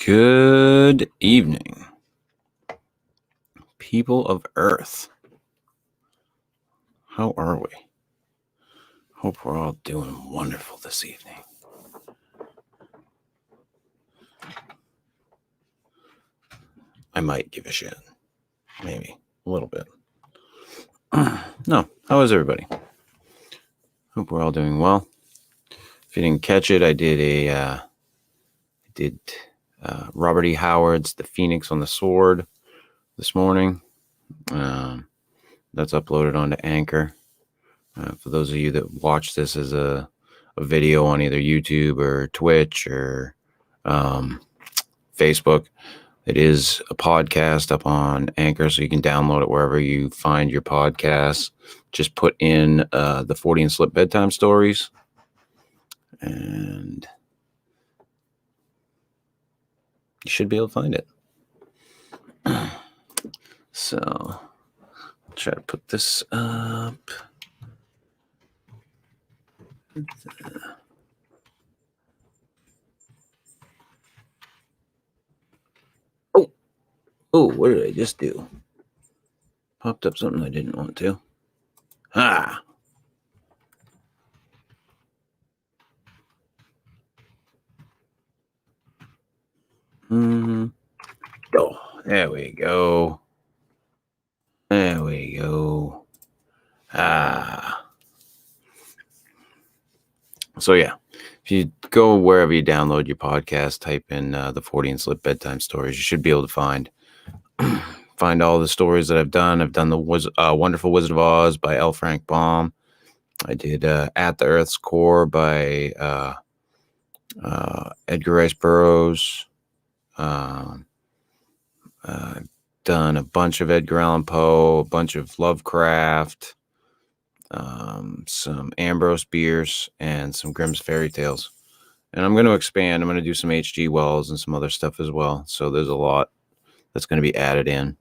Good evening, people of Earth. How are we? Hope we're all doing wonderful this evening. I might give a shit. Maybe. A little bit. No. How is everybody? Hope we're all doing well. If you didn't catch it, I did Robert E. Howard's The Phoenix on the Sword this morning. That's uploaded onto Anchor. For those of you that watch this as a video on either YouTube or Twitch or Facebook, it is a podcast up on Anchor, so you can download it wherever you find your podcasts. Just put in the Fortean Slip Bedtime Stories, and you should be able to find it. So, I'll try to put this up. Oh, what did I just do? Popped up something I didn't want to. Ah! Oh, there we go. There we go. So yeah, if you go wherever you download your podcast, type in the Fortean Slip Bedtime Stories, you should be able to find all the stories that I've done. I've done the Wonderful Wizard of Oz by L. Frank Baum. I did At the Earth's Core by Edgar Rice Burroughs. I've done a bunch of Edgar Allan Poe, a bunch of Lovecraft, some Ambrose Bierce, and some Grimm's Fairy Tales. And I'm going to expand. I'm going to do some H.G. Wells and some other stuff as well. So there's a lot that's going to be added in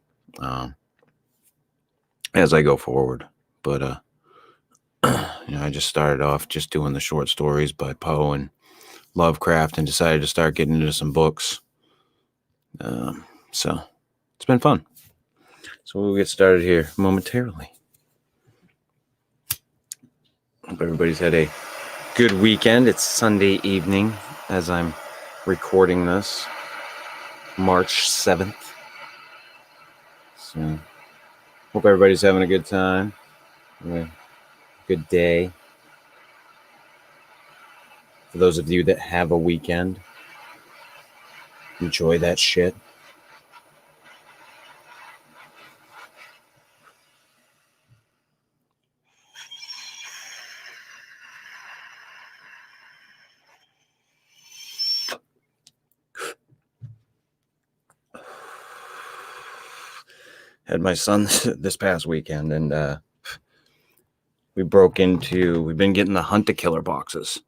as I go forward. But I just started off just doing the short stories by Poe and Lovecraft, and decided to start getting into some books. So it's been fun. So we'll get started here momentarily. Hope everybody's had a good weekend. It's Sunday evening as I'm recording this, March 7th. So hope everybody's having a good time, a good day. For those of you that have a weekend, enjoy that shit. Had my son this past weekend, and we've been getting the Hunt-A-Killer boxes.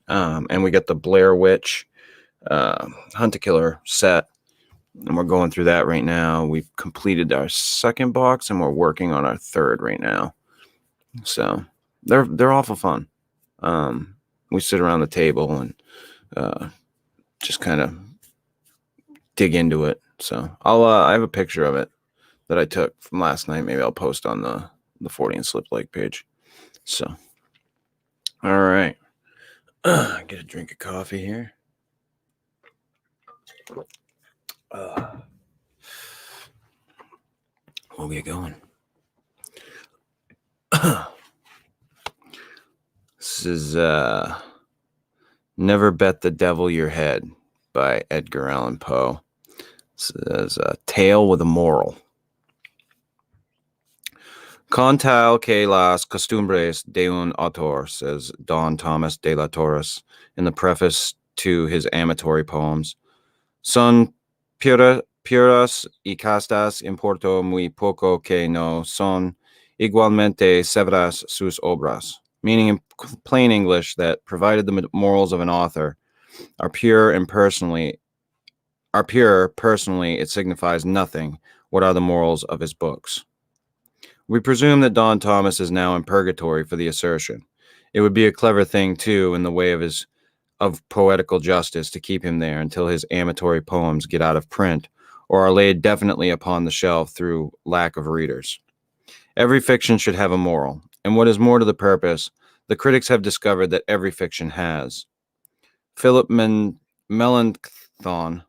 And we got the Blair Witch Hunt-A-Killer set, and we're going through that right now. We've completed our second box, and we're working on our third right now. So they're awful fun. We sit around the table and just kind of dig into it. So I have a picture of it that I took from last night. Maybe I'll post on the Fortean Slip Like page. So, all right. Get a drink of coffee here. We'll get going. This is Never Bet the Devil Your Head by Edgar Allan Poe. This is a tale with a moral. Con tal que las costumbres de un autor, says Don Thomas de la Torres in the preface to his amatory poems, son puras y castas, importo muy poco que no son igualmente severas sus obras, meaning in plain English that provided the morals of an author are pure, personally, it signifies nothing what are the morals of his books. We presume that Don Thomas is now in purgatory for the assertion. It would be a clever thing, too, in the way of poetical justice to keep him there until his amatory poems get out of print or are laid definitely upon the shelf through lack of readers. Every fiction should have a moral, and what is more to the purpose, the critics have discovered that every fiction has. Philip Melanchthon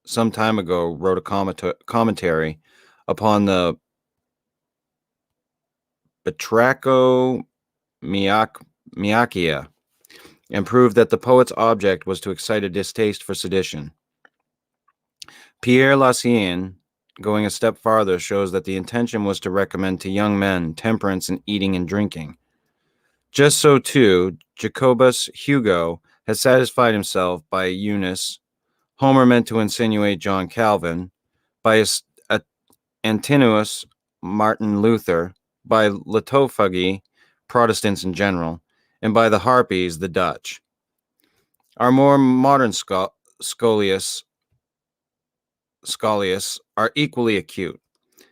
some time ago wrote a commentary upon the Batrachomyachia and proved that the poet's object was to excite a distaste for sedition. Pierre Lassien, going a step farther, shows that the intention was to recommend to young men temperance in eating and drinking. Just so, too, Jacobus Hugo has satisfied himself by Eunice. Homer meant to insinuate John Calvin, by Antinous Martin Luther, by Lithophagy Protestants in general, and by the Harpies the Dutch. Our more modern scholiasts are equally acute.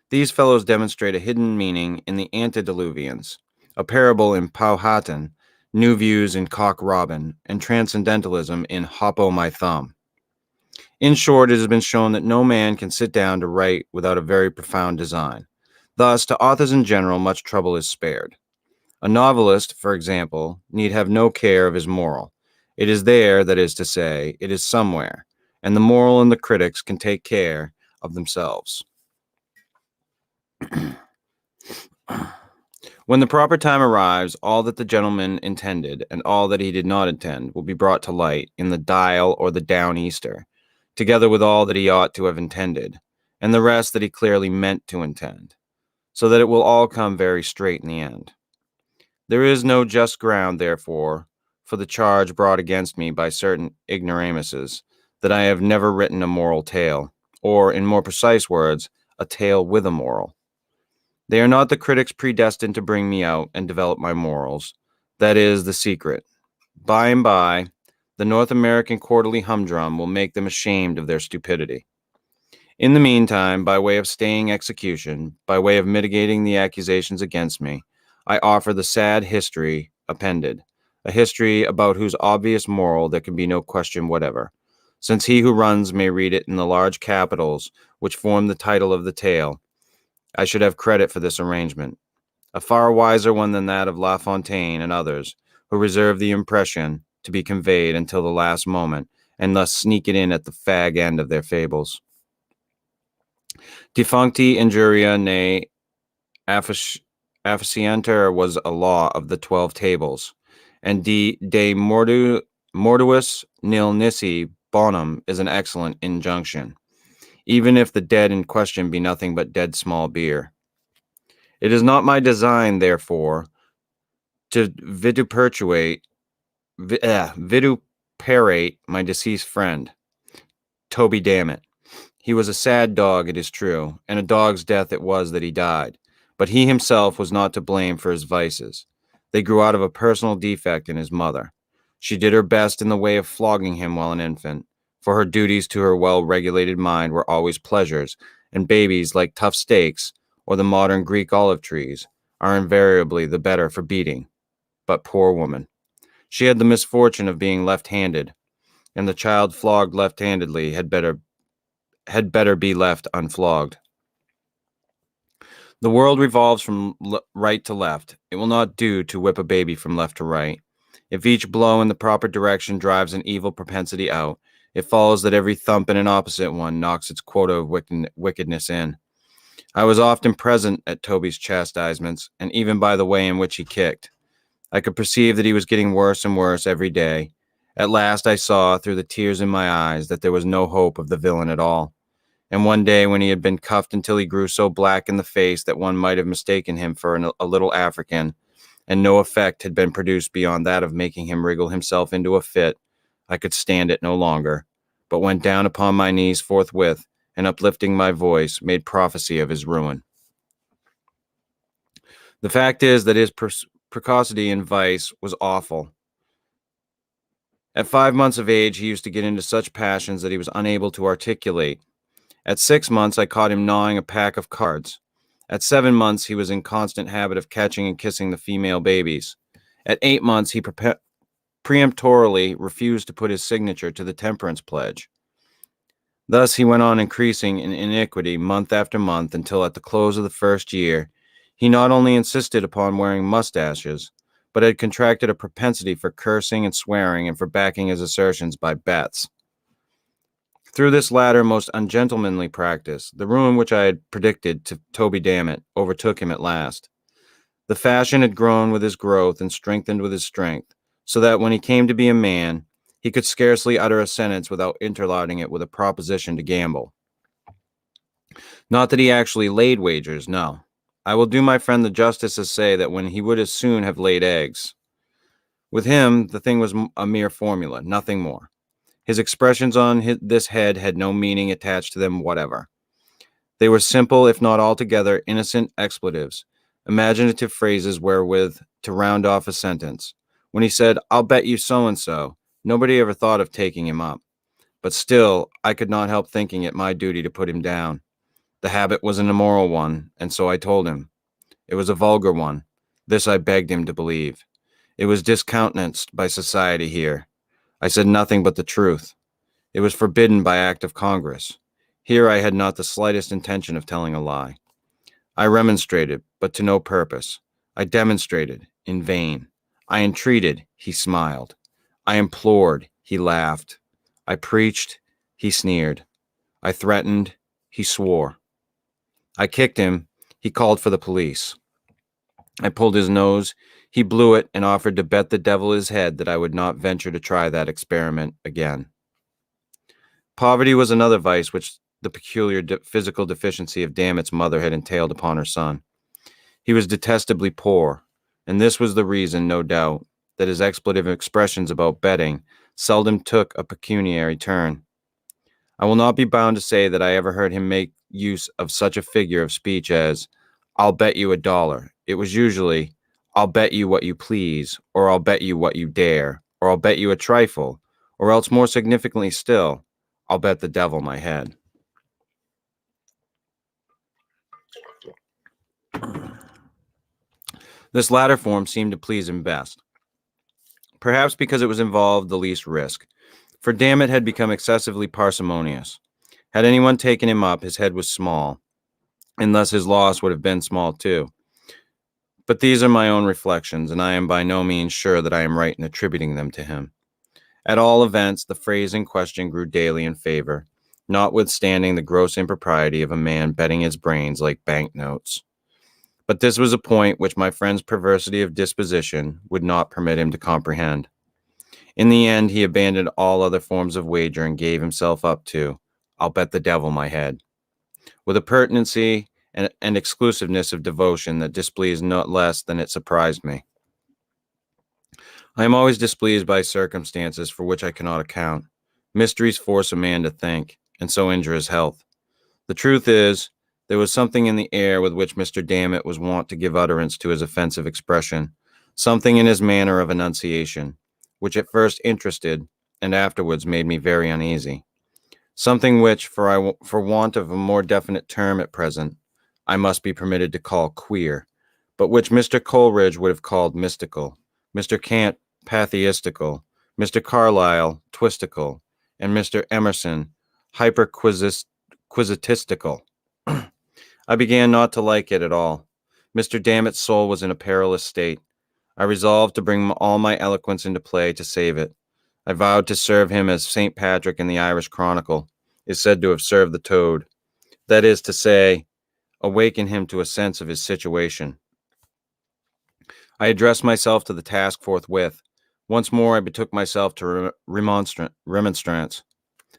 These fellows demonstrate a hidden meaning in the antediluvians, a parable in Powhatan, new views in Cock Robin, and transcendentalism in Hoppo My Thumb. In short, it has been shown that no man can sit down to write without a very profound design. Thus, to authors in general, much trouble is spared. A novelist, for example, need have no care of his moral. It is there, that is to say, it is somewhere, and the moral and the critics can take care of themselves. When the proper time arrives, all that the gentleman intended and all that he did not intend will be brought to light in the Dial or the Down Easter, together with all that he ought to have intended, and the rest that he clearly meant to intend, so that it will all come very straight in the end. There is no just ground, therefore, for the charge brought against me by certain ignoramuses, that I have never written a moral tale, or, in more precise words, a tale with a moral. They are not the critics predestined to bring me out and develop my morals. That is the secret. By and by, the North American quarterly humdrum will make them ashamed of their stupidity. In the meantime, by way of staying execution, by way of mitigating the accusations against me, I offer the sad history appended, a history about whose obvious moral there can be no question whatever, since he who runs may read it in the large capitals which form the title of the tale. I should have credit for this arrangement, a far wiser one than that of La Fontaine and others, who reserve the impression to be conveyed until the last moment, and thus sneak it in at the fag end of their fables. Defuncti injuria ne afficienter was a law of the 12 tables, and de mortuis nil nisi bonum is an excellent injunction, even if the dead in question be nothing but dead small beer. It is not my design, therefore, to vituperate my deceased friend, Toby Dammit. He was a sad dog, it is true, and a dog's death it was that he died, but he himself was not to blame for his vices. They grew out of a personal defect in his mother. She did her best in the way of flogging him while an infant, for her duties to her well-regulated mind were always pleasures, and babies, like tough steaks, or the modern Greek olive trees, are invariably the better for beating. But poor woman. She had the misfortune of being left-handed, and the child flogged left-handedly had better be left unflogged. The world revolves from right to left. It will not do to whip a baby from left to right. If each blow in the proper direction drives an evil propensity out, it follows that every thump in an opposite one knocks its quota of wickedness in. I was often present at Toby's chastisements, and even by the way in which he kicked. I could perceive that he was getting worse and worse every day. At last I saw, through the tears in my eyes, that there was no hope of the villain at all. And one day, when he had been cuffed until he grew so black in the face that one might have mistaken him for a little African, and no effect had been produced beyond that of making him wriggle himself into a fit, I could stand it no longer, but went down upon my knees forthwith, and uplifting my voice, made prophecy of his ruin. The fact is that his precocity in vice was awful. At 5 months of age, he used to get into such passions that he was unable to articulate. At 6 months, I caught him gnawing a pack of cards. At 7 months, he was in constant habit of catching and kissing the female babies. At 8 months, he peremptorily refused to put his signature to the temperance pledge. Thus, he went on increasing in iniquity month after month until at the close of the first year, he not only insisted upon wearing mustaches, but had contracted a propensity for cursing and swearing and for backing his assertions by bets. Through this latter, most ungentlemanly practice, the ruin which I had predicted to Toby Dammit overtook him at last. The fashion had grown with his growth and strengthened with his strength, so that when he came to be a man, he could scarcely utter a sentence without interlarding it with a proposition to gamble. Not that he actually laid wagers, no. I will do my friend the justice to say that when he would as soon have laid eggs. With him, the thing was a mere formula, nothing more. His expressions on this head had no meaning attached to them whatever. They were simple, if not altogether innocent expletives, imaginative phrases wherewith to round off a sentence. When he said, "I'll bet you so-and-so," nobody ever thought of taking him up. But still, I could not help thinking it my duty to put him down. The habit was an immoral one, and so I told him. It was a vulgar one. This I begged him to believe. It was discountenanced by society here. I said nothing but the truth. It was forbidden by act of Congress. Here I had not the slightest intention of telling a lie. I remonstrated, but to no purpose. I demonstrated, in vain. I entreated, he smiled. I implored, he laughed. I preached, he sneered. I threatened, he swore. I kicked him, he called for the police. I pulled his nose, he blew it and offered to bet the devil his head that I would not venture to try that experiment again. Poverty was another vice which the peculiar physical deficiency of Dammit's mother had entailed upon her son. He was detestably poor, and this was the reason, no doubt, that his expletive expressions about betting seldom took a pecuniary turn. I will not be bound to say that I ever heard him make use of such a figure of speech as, "I'll bet you $1." It was usually, "I'll bet you what you please," or "I'll bet you what you dare," or "I'll bet you a trifle," or else more significantly still, "I'll bet the devil my head." This latter form seemed to please him best, perhaps because it was involved the least risk, for Dammit had become excessively parsimonious. Had anyone taken him up, his head was small, and thus his loss would have been small too. But these are my own reflections, and I am by no means sure that I am right in attributing them to him. At all events, the phrase in question grew daily in favor, notwithstanding the gross impropriety of a man betting his brains like banknotes. But this was a point which my friend's perversity of disposition would not permit him to comprehend. In the end, he abandoned all other forms of wager and gave himself up to, "I'll bet the devil my head," with a pertinency and exclusiveness of devotion that displeased not less than it surprised me. I am always displeased by circumstances for which I cannot account. Mysteries force a man to think, and so injure his health. The truth is, there was something in the air with which Mr. Dammit was wont to give utterance to his offensive expression, something in his manner of enunciation, which at first interested, and afterwards made me very uneasy. Something which, for want of a more definite term at present, I must be permitted to call queer, but which Mr. Coleridge would have called mystical, Mr. Kant pantheistical, Mr. Carlyle twistical, and Mr. Emerson hyperquisitistical. I began not to like it at all. Mr. Dammit's soul was in a perilous state. I resolved to bring all my eloquence into play to save it. I vowed to serve him as St. Patrick in the Irish Chronicle is said to have served the toad. That is to say, awaken him to a sense of his situation. I addressed myself to the task forthwith. Once more I betook myself to remonstrance.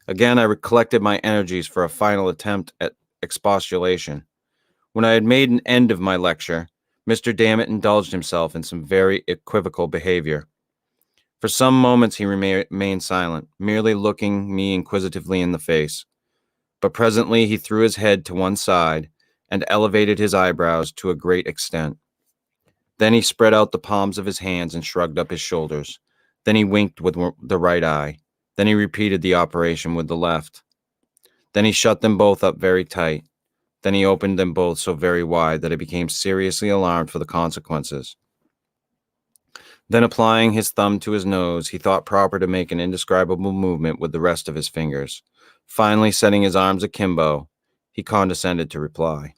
Again I collected my energies for a final attempt at expostulation. When I had made an end of my lecture, Mr. Dammit indulged himself in some very equivocal behavior. For some moments he remained silent, merely looking me inquisitively in the face. But presently he threw his head to one side and elevated his eyebrows to a great extent. Then he spread out the palms of his hands and shrugged up his shoulders. Then he winked with the right eye. Then he repeated the operation with the left. Then he shut them both up very tight. Then he opened them both so very wide that I became seriously alarmed for the consequences. Then, applying his thumb to his nose, he thought proper to make an indescribable movement with the rest of his fingers. Finally, setting his arms akimbo, he condescended to reply.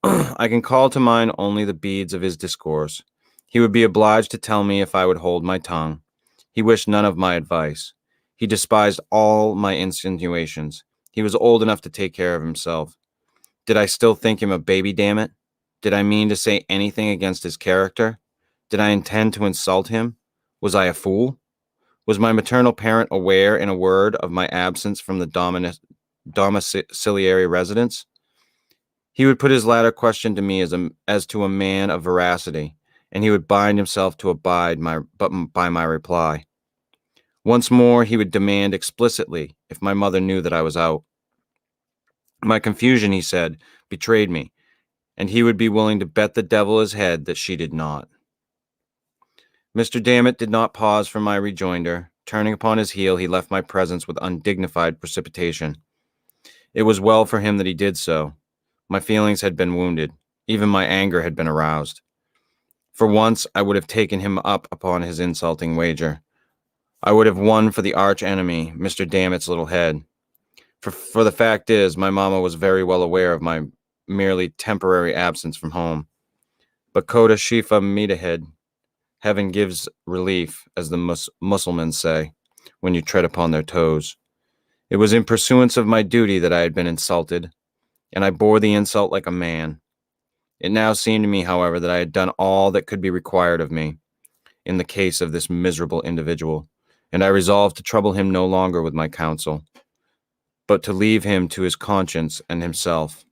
I can call to mind only the beads of his discourse. He would be obliged to tell me if I would hold my tongue. He wished none of my advice. He despised all my insinuations. He was old enough to take care of himself. Did I still think him a baby, damn it? Did I mean to say anything against his character? Did I intend to insult him? Was I a fool? Was my maternal parent aware, in a word, of my absence from the domiciliary residence? He would put his latter question to me as to a man of veracity, and he would bind himself to abide by my reply. Once more, he would demand explicitly if my mother knew that I was out. My confusion, he said, betrayed me, and he would be willing to bet the devil his head that she did not. Mr. Dammit did not pause for my rejoinder. Turning upon his heel, he left my presence with undignified precipitation. It was well for him that he did so. My feelings had been wounded. Even my anger had been aroused. For once, I would have taken him up upon his insulting wager. I would have won for the arch enemy, Mr. Dammit's little head. For the fact is, my mamma was very well aware of my merely temporary absence from home. But Koda Shifa Mitahed, heaven gives relief, as the Mussulmans say, when you tread upon their toes. It was in pursuance of my duty that I had been insulted, and I bore the insult like a man. It now seemed to me, however, that I had done all that could be required of me in the case of this miserable individual, and I resolved to trouble him no longer with my counsel, but to leave him to his conscience and himself.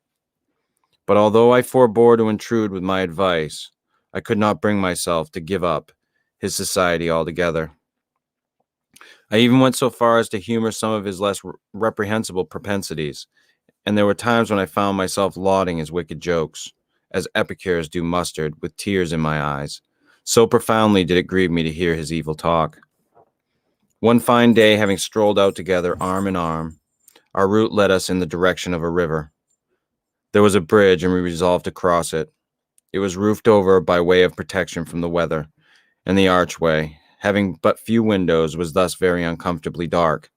But although I forbore to intrude with my advice, I could not bring myself to give up his society altogether. I even went so far as to humor some of his less reprehensible propensities, and there were times when I found myself lauding his wicked jokes, as epicures do mustard, with tears in my eyes. So profoundly did it grieve me to hear his evil talk. One fine day, having strolled out together, arm in arm, our route led us in the direction of a river. There was a bridge, and we resolved to cross it. It was roofed over by way of protection from the weather, and the archway, having but few windows, was thus very uncomfortably dark.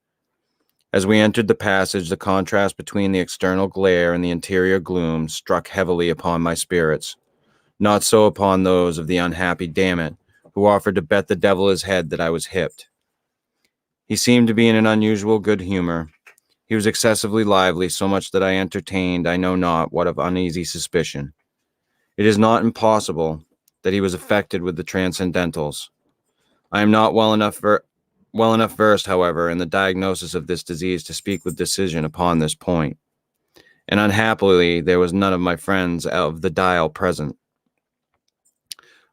As we entered the passage, the contrast between the external glare and the interior gloom struck heavily upon my spirits. Not so upon those of the unhappy Dammit, who offered to bet the devil his head that I was hipped. He seemed to be in an unusual good humor. He was excessively lively, so much that I entertained I know not what of uneasy suspicion. It is not impossible that he was affected with the transcendentals. I am not well enough versed, however, in the diagnosis of this disease to speak with decision upon this point, and unhappily there was none of my friends of the dial present.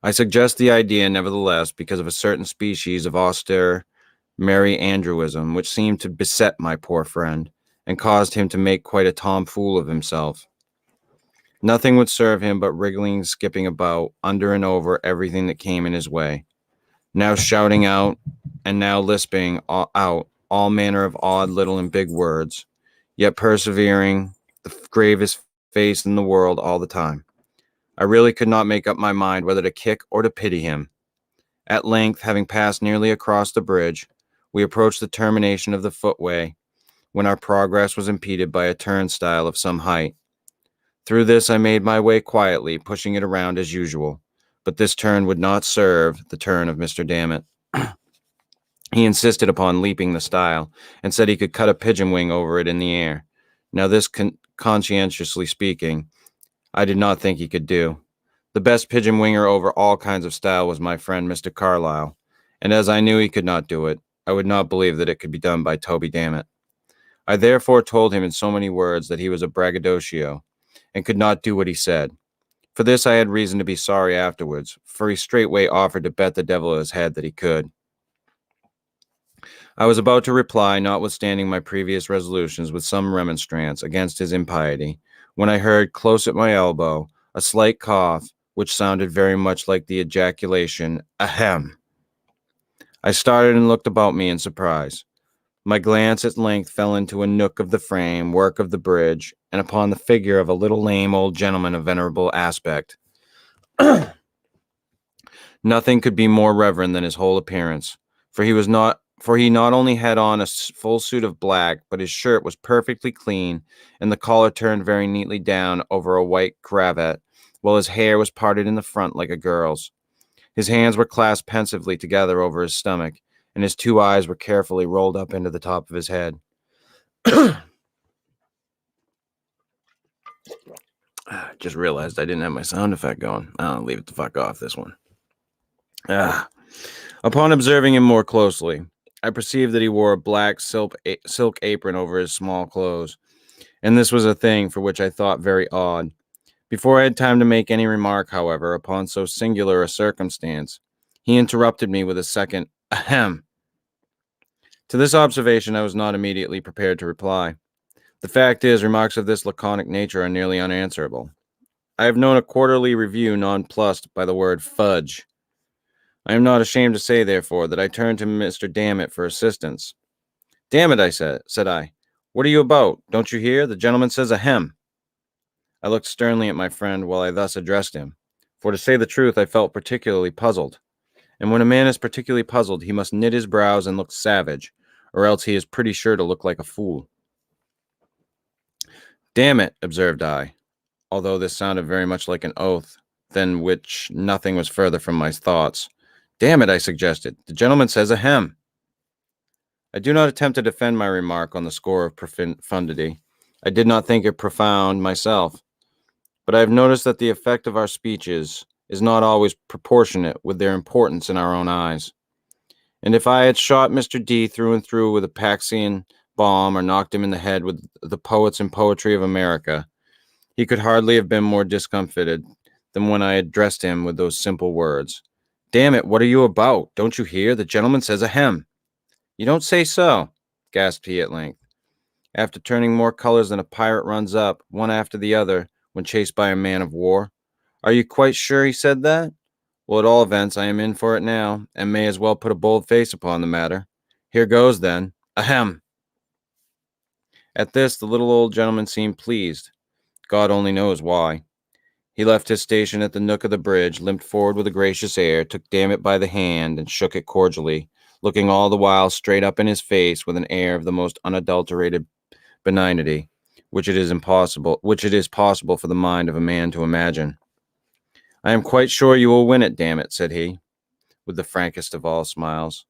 I suggest the idea, nevertheless, because of a certain species of austere Merry Andrewism which seemed to beset my poor friend, and caused him to make quite a tomfool of himself. Nothing would serve him but wriggling, skipping about, under and over everything that came in his way, now shouting out, and now lisping out all manner of odd little and big words, yet persevering, the gravest face in the world all the time. I really could not make up my mind whether to kick or to pity him. At length, having passed nearly across the bridge, we approached the termination of the footway, when our progress was impeded by a turnstile of some height. Through this I made my way quietly, pushing it around as usual, but this turn would not serve the turn of Mr. Dammit. He insisted upon leaping the stile, and said he could cut a pigeon wing over it in the air. Now this, conscientiously speaking, I did not think he could do. The best pigeon winger over all kinds of style was my friend Mr. Carlyle, and as I knew he could not do it, I would not believe that it could be done by Toby Dammit. I therefore told him in so many words that he was a braggadocio, and could not do what he said. For this I had reason to be sorry afterwards, for he straightway offered to bet the devil his head that he could. I was about to reply, notwithstanding my previous resolutions, with some remonstrance against his impiety, when I heard, close at my elbow, a slight cough, which sounded very much like the ejaculation, "Ahem!" I started and looked about me in surprise. My glance at length fell into a nook of the frame work of the bridge, and upon the figure of a little lame old gentleman of venerable aspect. Nothing could be more reverend than his whole appearance, for he not only had on a full suit of black, but his shirt was perfectly clean, and the collar turned very neatly down over a white cravat, while his hair was parted in the front like a girl's. His hands were clasped pensively together over his stomach, and his two eyes were carefully rolled up into the top of his head. Just realized I didn't have my sound effect going. I'll leave it the fuck off this one. Upon observing him more closely, I perceived that he wore a black silk apron over his small clothes, and this was a thing for which I thought very odd. Before I had time to make any remark, however, upon so singular a circumstance, he interrupted me with a second ahem. To this observation I was not immediately prepared to reply. The fact is, remarks of this laconic nature are nearly unanswerable. I have known a quarterly review nonplussed by the word fudge. I am not ashamed to say, therefore, that I turned to Mr. Dammit for assistance. Damn it, said I. What are you about? Don't you hear? The gentleman says ahem. I looked sternly at my friend while I thus addressed him, for to say the truth, I felt particularly puzzled. And when a man is particularly puzzled, he must knit his brows and look savage, or else he is pretty sure to look like a fool. Damn it, observed I, although this sounded very much like an oath, than which nothing was further from my thoughts. Damn it, I suggested. The gentleman says ahem. I do not attempt to defend my remark on the score of profundity. I did not think it profound myself, but I have noticed that the effect of our speeches is not always proportionate with their importance in our own eyes. And if I had shot Mr. D through and through with a Paxian bomb or knocked him in the head with the poets and poetry of America, he could hardly have been more discomfited than when I addressed him with those simple words. Damn it, what are you about? Don't you hear? The gentleman says ahem. You don't say so, gasped he at length, after turning more colors than a pirate runs up, one after the other, when chased by a man of war. Are you quite sure he said that? Well, at all events, I am in for it now, and may as well put a bold face upon the matter. Here goes, then. Ahem. At this, the little old gentleman seemed pleased. God only knows why. He left his station at the nook of the bridge, limped forward with a gracious air, took Dammit by the hand, and shook it cordially, looking all the while straight up in his face with an air of the most unadulterated benignity, which it is possible for the mind of a man to imagine. I am quite sure you will win it, Dammit, said he, with the frankest of all smiles.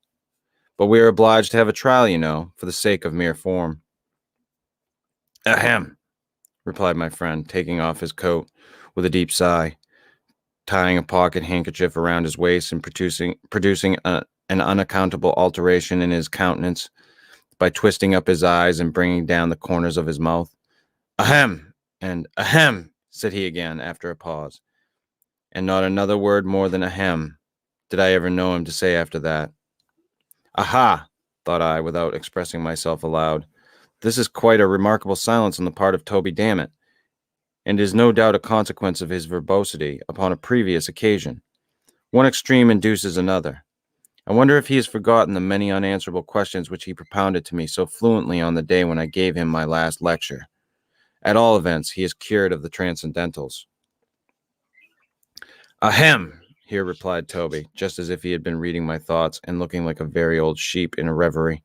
But we are obliged to have a trial, you know, for the sake of mere form. Ahem, replied my friend, taking off his coat with a deep sigh, tying a pocket handkerchief around his waist and producing an unaccountable alteration in his countenance by twisting up his eyes and bringing down the corners of his mouth. Ahem, and ahem, said he again after a pause, and not another word more than ahem did I ever know him to say after that. Aha, thought I, without expressing myself aloud. This is quite a remarkable silence on the part of Toby Dammit, and is no doubt a consequence of his verbosity upon a previous occasion. One extreme induces another. I wonder if he has forgotten the many unanswerable questions which he propounded to me so fluently on the day when I gave him my last lecture. At all events, he is cured of the transcendentals. Ahem, here replied Toby, just as if he had been reading my thoughts and looking like a very old sheep in a reverie.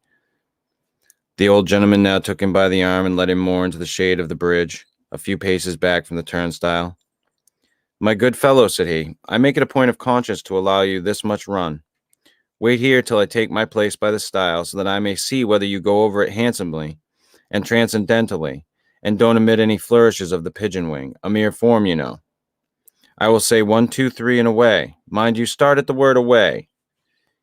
The old gentleman now took him by the arm and led him more into the shade of the bridge, a few paces back from the turnstile. My good fellow, said he, I make it a point of conscience to allow you this much run. Wait here till I take my place by the stile, so that I may see whether you go over it handsomely and transcendentally, and don't omit any flourishes of the pigeon wing, a mere form, you know. I will say 1, 2, 3, and away. Mind you, start at the word away.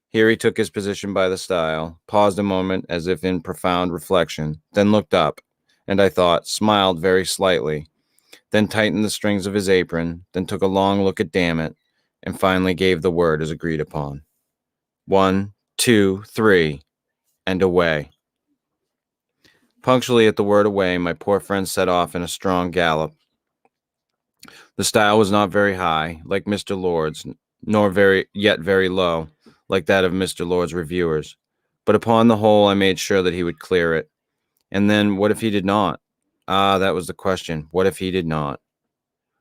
Here he took his position by the stile, paused a moment as if in profound reflection, then looked up, and I thought, smiled very slightly, then tightened the strings of his apron, then took a long look at Dammit, and finally gave the word as agreed upon. 1, 2, 3, and away. Punctually at the word away, my poor friend set off in a strong gallop. The stile was not very high, like Mr. Lord's, nor yet very low, like that of Mr. Lord's reviewers. But upon the whole, I made sure that he would clear it. And then, what if he did not? Ah, that was the question. What if he did not?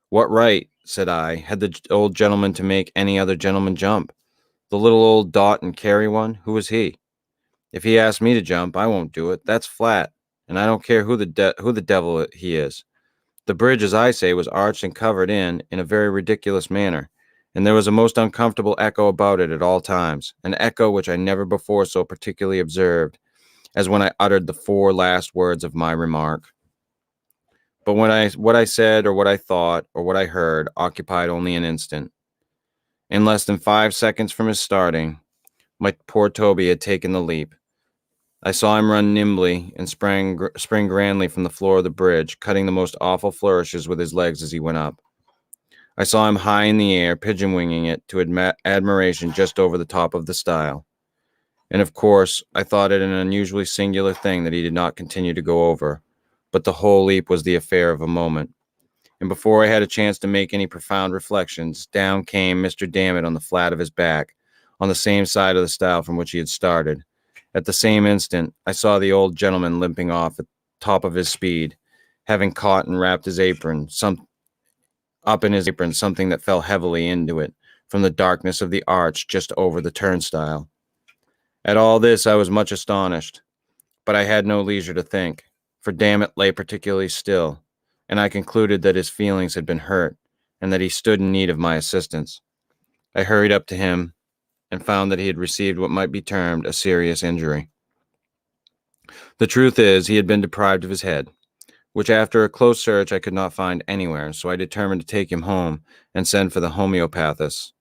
What right said I, had the old gentleman to make any other gentleman jump? The little old Dot and Carry one? Who was he? If he asked me to jump, I won't do it. That's flat. And I don't care who the devil he is. The bridge, as I say, was arched and covered in a very ridiculous manner, and there was a most uncomfortable echo about it at all times, an echo which I never before so particularly observed as when I uttered the 4 last words of my remark. But what I said or what I thought or what I heard occupied only an instant. In less than 5 seconds from his starting, my poor Toby had taken the leap. I saw him run nimbly and spring grandly from the floor of the bridge, cutting the most awful flourishes with his legs as he went up. I saw him high in the air, pigeon-winging it to admiration just over the top of the stile. And of course, I thought it an unusually singular thing that he did not continue to go over, but the whole leap was the affair of a moment. And before I had a chance to make any profound reflections, down came Mr. Dammit on the flat of his back, on the same side of the stile from which he had started. At the same instant, I saw the old gentleman limping off at the top of his speed, having caught and wrapped his apron, something that fell heavily into it from the darkness of the arch just over the turnstile. At all this I was much astonished, but I had no leisure to think, for Dammit lay particularly still, and I concluded that his feelings had been hurt, and that he stood in need of my assistance. I hurried up to him, and found that he had received what might be termed a serious injury. The truth is, he had been deprived of his head, which after a close search I could not find anywhere, so I determined to take him home and send for the homeopathist.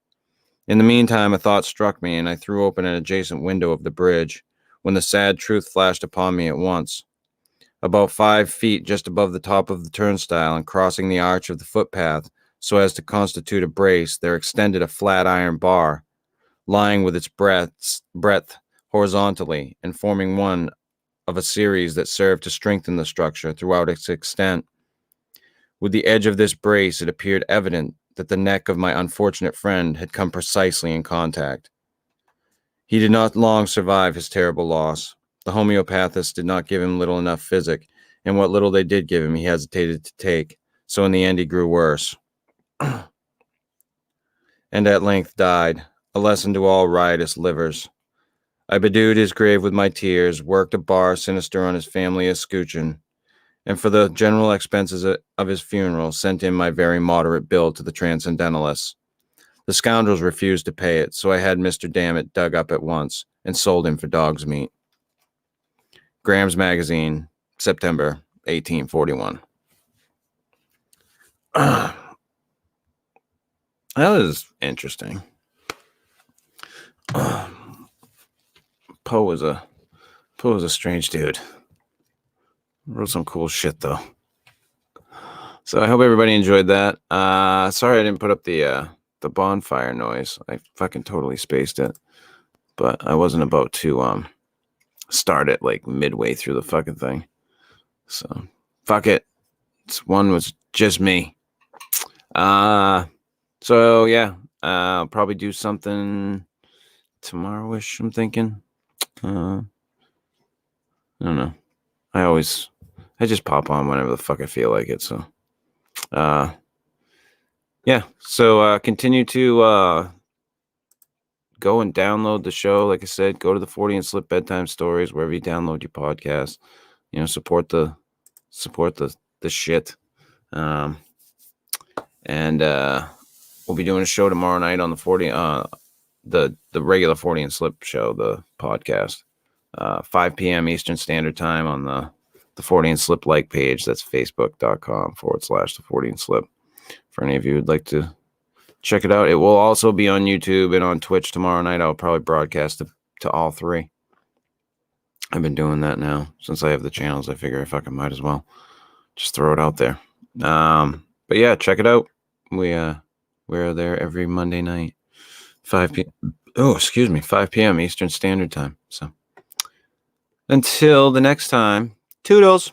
In the meantime, a thought struck me, and I threw open an adjacent window of the bridge, when the sad truth flashed upon me at once. About 5 feet just above the top of the turnstile and crossing the arch of the footpath so as to constitute a brace, there extended a flat iron bar, lying with its breadth horizontally and forming one of a series that served to strengthen the structure throughout its extent. With the edge of this brace, it appeared evident that the neck of my unfortunate friend had come precisely in contact. He did not long survive his terrible loss. The homeopathists did not give him little enough physic, and what little they did give him he hesitated to take, so in the end he grew worse, and at length died, a lesson to all riotous livers. I bedewed his grave with my tears, worked a bar sinister on his family escutcheon, and for the general expenses of his funeral, sent in my very moderate bill to the Transcendentalists. The scoundrels refused to pay it, so I had Mr. Dammit dug up at once and sold him for dog's meat. Graham's Magazine, September 1841. That was interesting. Poe was a strange dude. Wrote some cool shit though. So I hope everybody enjoyed that. Sorry I didn't put up the bonfire noise. I fucking totally spaced it. But I wasn't about to start it like midway through the fucking thing. So fuck it. This one was just me. So yeah, I'll probably do something tomorrow-ish, I'm thinking. I don't know. I just pop on whenever the fuck I feel like it. So, yeah. So, continue to, go and download the show. Like I said, go to the Fortean Slip Bedtime Stories, wherever you download your podcast, support the shit. And, we'll be doing a show tomorrow night on the the regular Fortean Slip show, the podcast, 5 p.m. Eastern Standard Time on the Fortean Slip like page. That's facebook.com/the Fortean Slip. For any of you who'd like to check it out, it will also be on YouTube and on Twitch tomorrow night. I'll probably broadcast to all three. I've been doing that now since I have the channels. I figure I fucking might as well just throw it out there. But yeah, check it out. We're there every Monday night, 5 p.m. Eastern Standard Time. So until the next time, toodles.